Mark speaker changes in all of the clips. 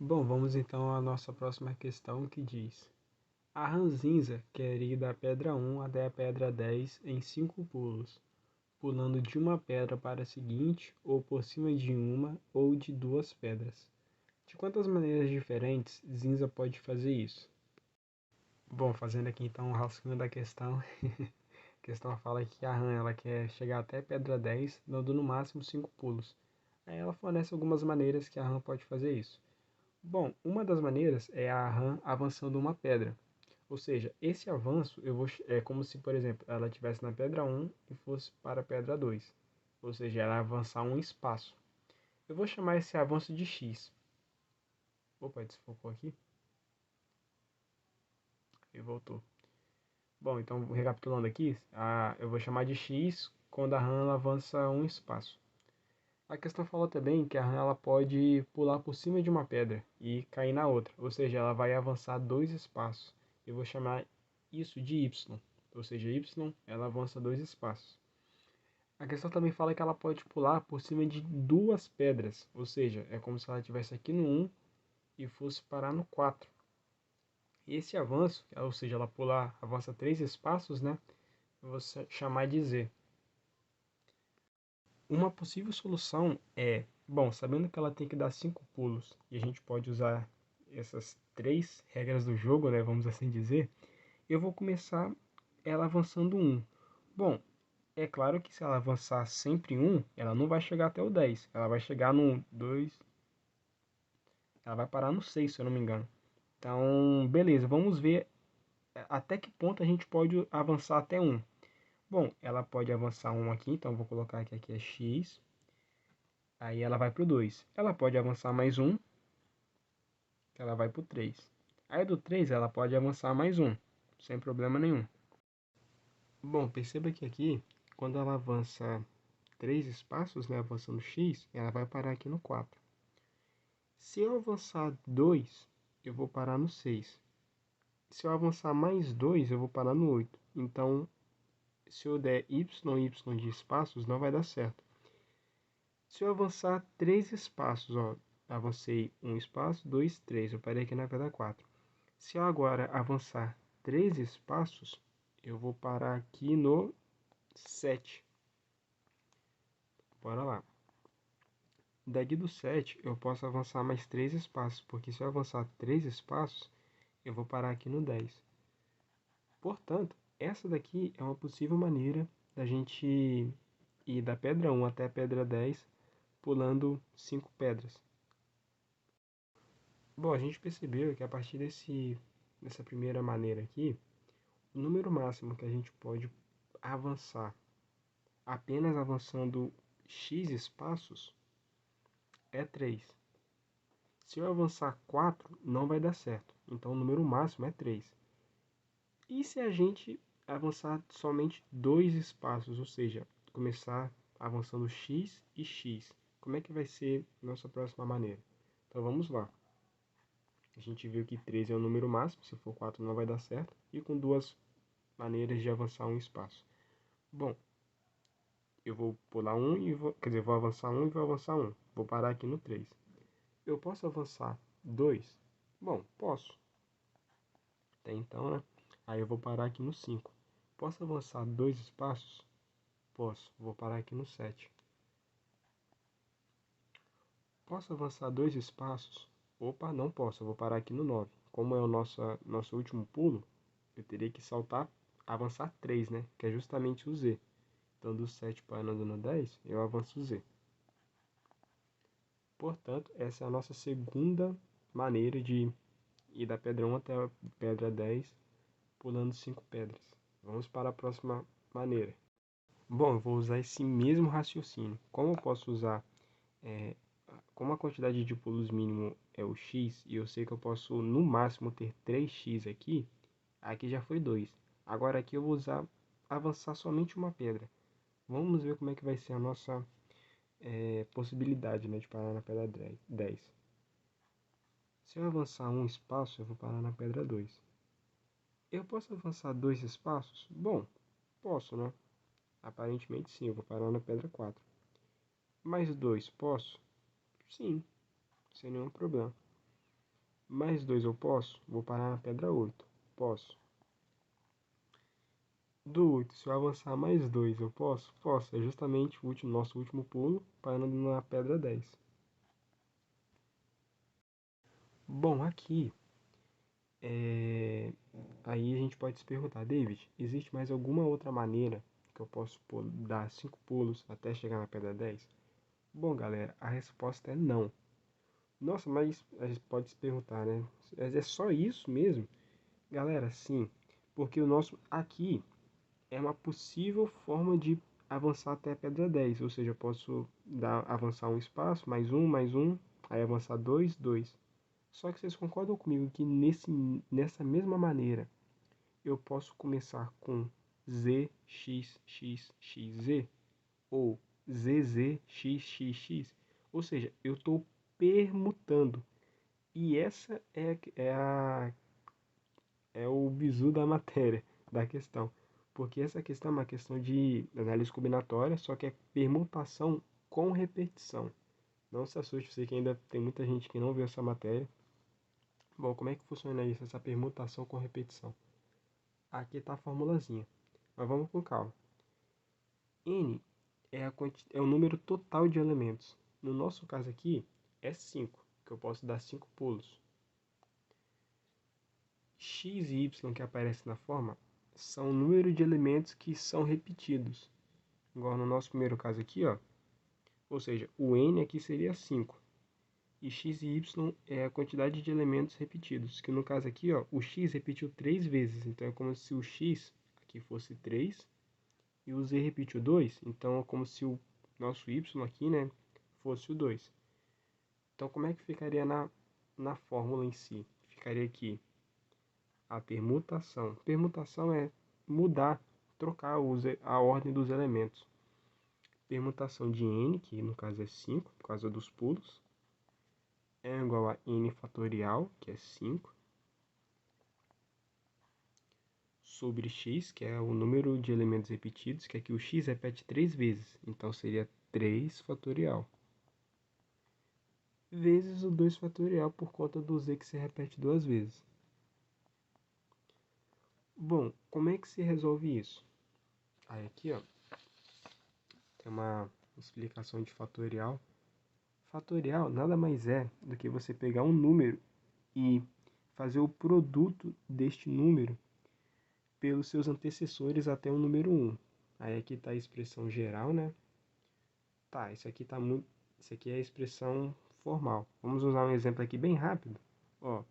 Speaker 1: Bom, vamos então à nossa próxima questão que diz: a ranzinza quer ir da pedra 1 até a pedra 10 em 5 pulos, pulando de uma pedra para a seguinte, ou por cima de uma ou de duas pedras. De quantas maneiras diferentes Zinza pode fazer isso? Bom, fazendo aqui então um rascunho da questão, a questão fala que a rã ela quer chegar até pedra 10, dando no máximo 5 pulos. Aí ela fornece algumas maneiras que a rã pode fazer isso. Bom, uma das maneiras é a rã avançando uma pedra. Ou seja, esse avanço é como se, por exemplo, ela estivesse na pedra 1 e fosse para a pedra 2. Ou seja, ela avançar um espaço. Eu vou chamar esse avanço de x. Opa, desfocou aqui. E voltou. Bom, então recapitulando aqui, eu vou chamar de x quando a rã ela avança um espaço. A questão fala também que a rã ela pode pular por cima de uma pedra e cair na outra, ou seja, ela vai avançar dois espaços. Eu vou chamar isso de y, ou seja, y ela avança dois espaços. A questão também fala que ela pode pular por cima de duas pedras, ou seja, é como se ela estivesse aqui no 1 e fosse parar no 4. Esse avanço, ou seja, ela avança três espaços, né? Eu vou chamar de z. Uma possível solução é, bom, sabendo que ela tem que dar 5 pulos e a gente pode usar essas três regras do jogo, né, vamos assim dizer, eu vou começar ela avançando um. Bom, é claro que se ela avançar sempre um, ela não vai chegar até o 10, ela vai chegar no 2, ela vai parar no 6, se eu não me engano. Então, beleza, vamos ver até que ponto a gente pode avançar até um. Bom, ela pode avançar um aqui, então eu vou colocar que aqui é x. Aí ela vai para o 2. Ela pode avançar mais um, que ela vai para o 3. Aí do 3 ela pode avançar mais um, sem problema nenhum. Bom, perceba que aqui, quando ela avança 3 espaços, né, avançando x, ela vai parar aqui no 4. Se eu avançar 2, eu vou parar no 6. Se eu avançar mais 2, eu vou parar no 8. Então, se eu der y de espaços, não vai dar certo. Se eu avançar 3 espaços, ó, avancei um espaço, 2, 3, eu parei aqui na pedra 4. Se eu agora avançar 3 espaços, eu vou parar aqui no 7. Bora lá. Daqui do 7, eu posso avançar mais 3 espaços, porque se eu avançar 3 espaços, eu vou parar aqui no 10. Portanto, essa daqui é uma possível maneira da gente ir da pedra 1 até a pedra 10, pulando 5 pedras. Bom, a gente percebeu que a partir dessa primeira maneira aqui, o número máximo que a gente pode avançar apenas avançando x espaços é 3. Se eu avançar 4, não vai dar certo. Então o número máximo é 3. E se a gente avançar somente 2 espaços, ou seja, começar avançando x e x, como é que vai ser a nossa próxima maneira? Então vamos lá. A gente viu que 3 é o número máximo, se for 4 não vai dar certo, e com duas maneiras de avançar um espaço. Bom, eu vou pular um e vou avançar um e vou avançar um. Vou parar aqui no 3. Eu posso avançar 2? Bom, posso. Até então, né? Aí eu vou parar aqui no 5. Posso avançar 2 espaços? Posso. Vou parar aqui no 7. Posso avançar 2 espaços? Opa, não posso. Eu vou parar aqui no 9. Como é o nosso último pulo, eu teria que saltar, avançar 3, né? Que é justamente o Z. Então, do 7 parando no 10, eu avanço o Z. Portanto, essa é a nossa segunda maneira de ir da pedra 1 até a pedra 10, pulando 5 pedras. Vamos para a próxima maneira. Bom, eu vou usar esse mesmo raciocínio. Como eu posso usar, como a quantidade de pulos mínimo é o x, e eu sei que eu posso no máximo ter 3x aqui já foi 2. Agora aqui eu vou avançar somente uma pedra. Vamos ver como é que vai ser a nossa possibilidade, né, de parar na pedra 10. Se eu avançar um espaço, eu vou parar na pedra 2. Eu posso avançar 2 espaços? Bom, posso, né? Aparentemente sim, eu vou parar na pedra 4. Mais 2, posso? Sim, sem nenhum problema. Mais 2 eu posso? Vou parar na pedra 8. Posso. Do 8, se eu avançar mais 2, eu posso? Posso. É justamente o nosso último pulo, parando na pedra 10. Bom, aqui, aí a gente pode se perguntar, David, existe mais alguma outra maneira que eu posso dar 5 pulos até chegar na pedra 10? Bom, galera, a resposta é não. Nossa, mas a gente pode se perguntar, né? É só isso mesmo? Galera, sim, porque o nosso aqui é uma possível forma de avançar até a pedra 10, ou seja, eu posso avançar um espaço, mais um, aí avançar 2, 2. Só que vocês concordam comigo que nessa mesma maneira eu posso começar com Z, X, X, X, Z ou Z, Z, X, X, X? Ou seja, eu estou permutando. E essa é o bizu da matéria, da questão. Porque essa questão é uma questão de análise combinatória, só que é permutação com repetição. Não se assuste, você que ainda tem muita gente que não viu essa matéria. Bom, como é que funciona isso, essa permutação com repetição? Aqui está a formulazinha, mas vamos com calma. N é o número total de elementos. No nosso caso aqui, é 5, que eu posso dar 5 pulos. X e Y que aparecem na forma são o número de elementos que são repetidos. Igual no nosso primeiro caso aqui, ó. Ou seja, o N aqui seria 5. E X e Y é a quantidade de elementos repetidos. Que no caso aqui, ó, o X repetiu 3 vezes. Então é como se o X aqui fosse 3 e o Z repetiu 2. Então é como se o nosso Y aqui, né, fosse o 2. Então como é que ficaria na fórmula em si? Ficaria aqui a permutação. Permutação é mudar, trocar a ordem dos elementos. Permutação de n, que no caso é 5, por causa dos pulos, é igual a n fatorial, que é 5, sobre x, que é o número de elementos repetidos, que aqui o x repete 3 vezes, então seria 3 fatorial, vezes o 2 fatorial por conta do z que se repete 2 vezes. Bom, como é que se resolve isso? Aí aqui, ó, tem uma explicação de fatorial. Fatorial nada mais é do que você pegar um número e fazer o produto deste número pelos seus antecessores até o número 1. Aí aqui está a expressão geral, né? Tá, isso aqui é a expressão formal. Vamos usar um exemplo aqui bem rápido. Ó,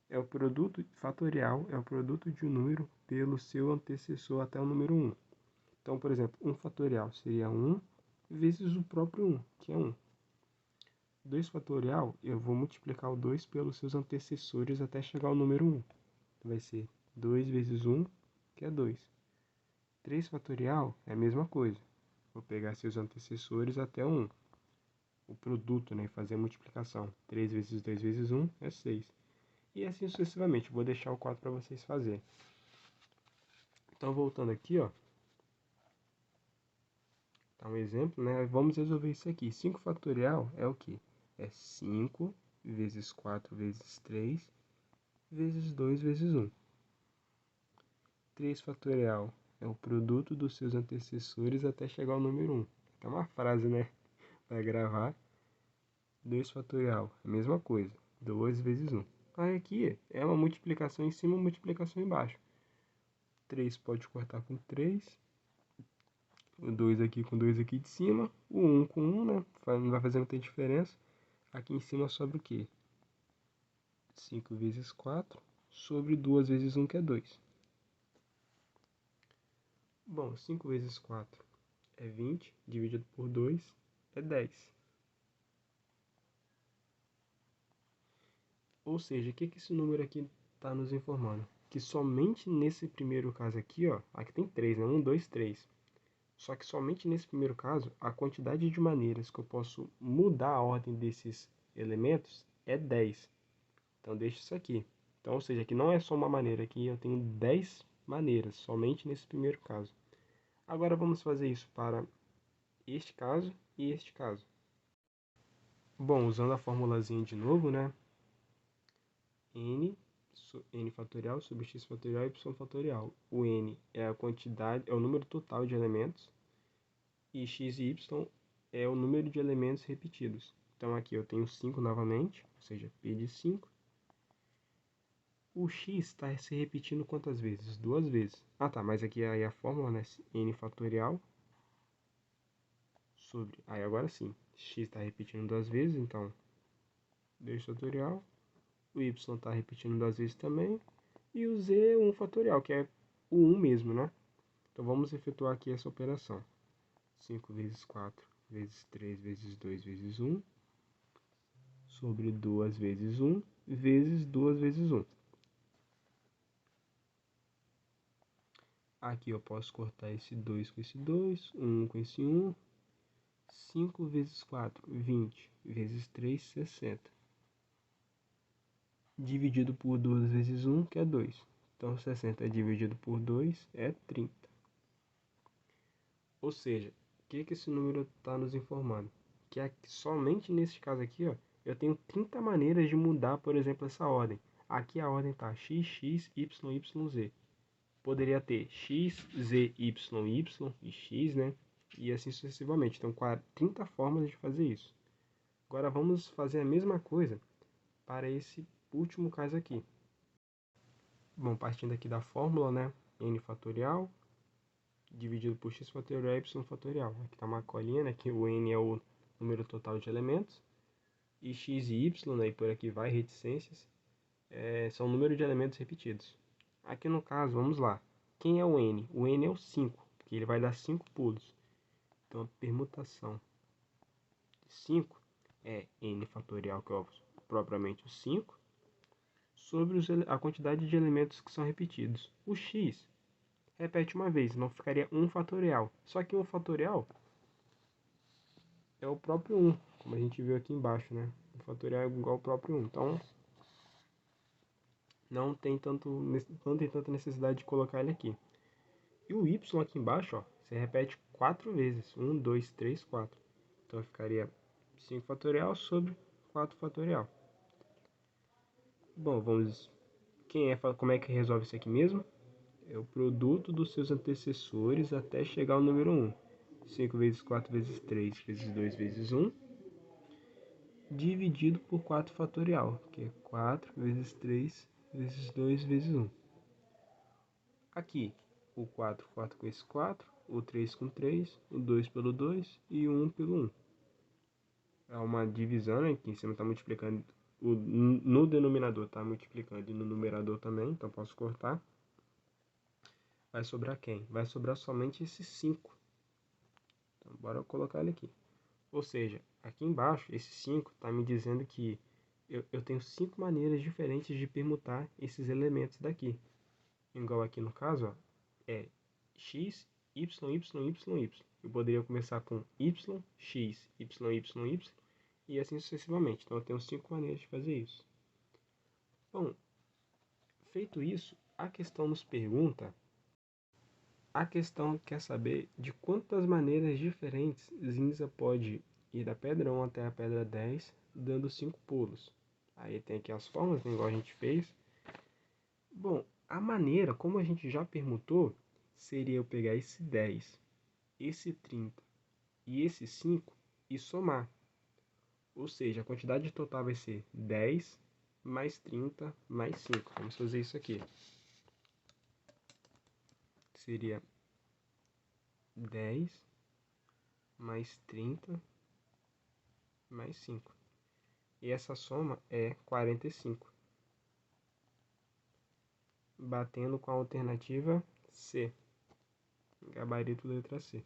Speaker 1: é o produto fatorial, é o produto de um número pelo seu antecessor até o número 1. Então, por exemplo, 1 fatorial seria 1 vezes o próprio 1, que é 1. 2 fatorial, eu vou multiplicar o 2 pelos seus antecessores até chegar ao número 1. Vai ser 2 vezes 1, que é 2. 3 fatorial é a mesma coisa. Vou pegar seus antecessores até 1. O produto, né, fazer a multiplicação. 3 vezes 2 vezes 1 é 6. E assim sucessivamente. Vou deixar o 4 para vocês fazerem. Então, voltando aqui, ó. Tá um exemplo, né? Vamos resolver isso aqui. 5 fatorial é o quê? É 5 vezes 4 vezes 3 vezes 2 vezes 1. 3 fatorial é o produto dos seus antecessores até chegar ao número 1. É uma frase, né? Para gravar. 2 fatorial, a mesma coisa. 2 vezes 1. Aí aqui é uma multiplicação em cima e multiplicação embaixo. 3 pode cortar com 3. O 2 aqui com 2 aqui de cima. O 1 com 1, né? Não vai fazer muita diferença. Aqui em cima sobra o quê? 5 vezes 4 sobre 2 vezes 1, que é 2. Bom, 5 vezes 4 é 20, dividido por 2 é 10. Ou seja, o que esse número aqui está nos informando? Que somente nesse primeiro caso aqui, ó, aqui tem 3, né? 1, 2, 3. Só que somente nesse primeiro caso, a quantidade de maneiras que eu posso mudar a ordem desses elementos é 10. Então, deixa isso aqui. Então, ou seja, aqui não é só uma maneira, aqui eu tenho 10 maneiras, somente nesse primeiro caso. Agora, vamos fazer isso para este caso e este caso. Bom, usando a formulazinha de novo, né? n fatorial sobre x fatorial e y fatorial. O n é a quantidade, é o número total de elementos, e x e y é o número de elementos repetidos. Então aqui eu tenho 5 novamente, ou seja, p de 5. O x está se repetindo quantas vezes? 2 vezes. Ah tá, mas aqui aí a fórmula, né? N fatorial sobre... Aí agora sim, x está repetindo 2 vezes, então 2 fatorial. O y está repetindo 2 vezes também. E o z 1 fatorial, que é o 1 mesmo, né? Então vamos efetuar aqui essa operação. 5 vezes 4 vezes 3 vezes 2 vezes 1 sobre 2 vezes 1 vezes 2 vezes 1. Aqui eu posso cortar esse 2 com esse 2, 1 com esse 1. 5 vezes 4, 20, vezes 3, 60. Dividido por 2 vezes 1, que é 2. Então, 60 dividido por 2 é 30. Ou seja, o que esse número está nos informando? Que somente nesse caso aqui, ó, eu tenho 30 maneiras de mudar, por exemplo, essa ordem. Aqui a ordem está x, x, y, y, z. Poderia ter x, z, y, y e x, né? E assim sucessivamente. Então, 30 formas de fazer isso. Agora vamos fazer a mesma coisa para esse último caso aqui. Bom, partindo aqui da fórmula, né? N fatorial dividido por x fatorial e y fatorial. Aqui está uma colinha, né? Que o N é o número total de elementos. E x e y, né? E por aqui vai reticências, são o número de elementos repetidos. Aqui no caso, vamos lá. Quem é o N? O N é o 5, porque ele vai dar 5 pulos. Então, a permutação de 5 é N fatorial, que é propriamente o 5, sobre a quantidade de elementos que são repetidos. O x repete uma vez, não ficaria 1 fatorial. Só que 1 fatorial é o próprio 1, como a gente viu aqui embaixo, né? O fatorial é igual ao próprio 1. Então, não tem tanta necessidade de colocar ele aqui. E o y aqui embaixo, ó, você repete 4 vezes. 1, 2, 3, 4. Então, ficaria 5 fatorial sobre 4 fatorial. Bom, como é que resolve isso aqui mesmo? É o produto dos seus antecessores até chegar ao número 1. 5 vezes 4 vezes 3 vezes 2 vezes 1, dividido por 4 fatorial, que é 4 vezes 3 vezes 2 vezes 1. Aqui, o 4 com esse 4, o 3 com 3, o 2 pelo 2 e o 1 pelo 1. É uma divisão, né, que em cima está multiplicando, no denominador está multiplicando e no numerador também, então posso cortar. Vai sobrar quem? Vai sobrar somente esse 5. Então, bora colocar ele aqui. Ou seja, aqui embaixo, esse 5 está me dizendo que eu tenho 5 maneiras diferentes de permutar esses elementos daqui. Igual aqui no caso, ó, é x, y, y, y, y. Eu poderia começar com y, x, y, y, y e assim sucessivamente. Então eu tenho 5 maneiras de fazer isso. Bom, feito isso, a questão nos pergunta... A questão quer saber de quantas maneiras diferentes Zinza pode ir da pedra 1 até a pedra 10, dando 5 pulos. Aí tem aqui as formas, né, igual a gente fez. Bom, a maneira, como a gente já permutou, seria eu pegar esse 10, esse 30 e esse 5 e somar. Ou seja, a quantidade total vai ser 10 mais 30 mais 5. Vamos fazer isso aqui. Seria 10 mais 30 mais 5. E essa soma é 45. Batendo com a alternativa C. Gabarito letra C.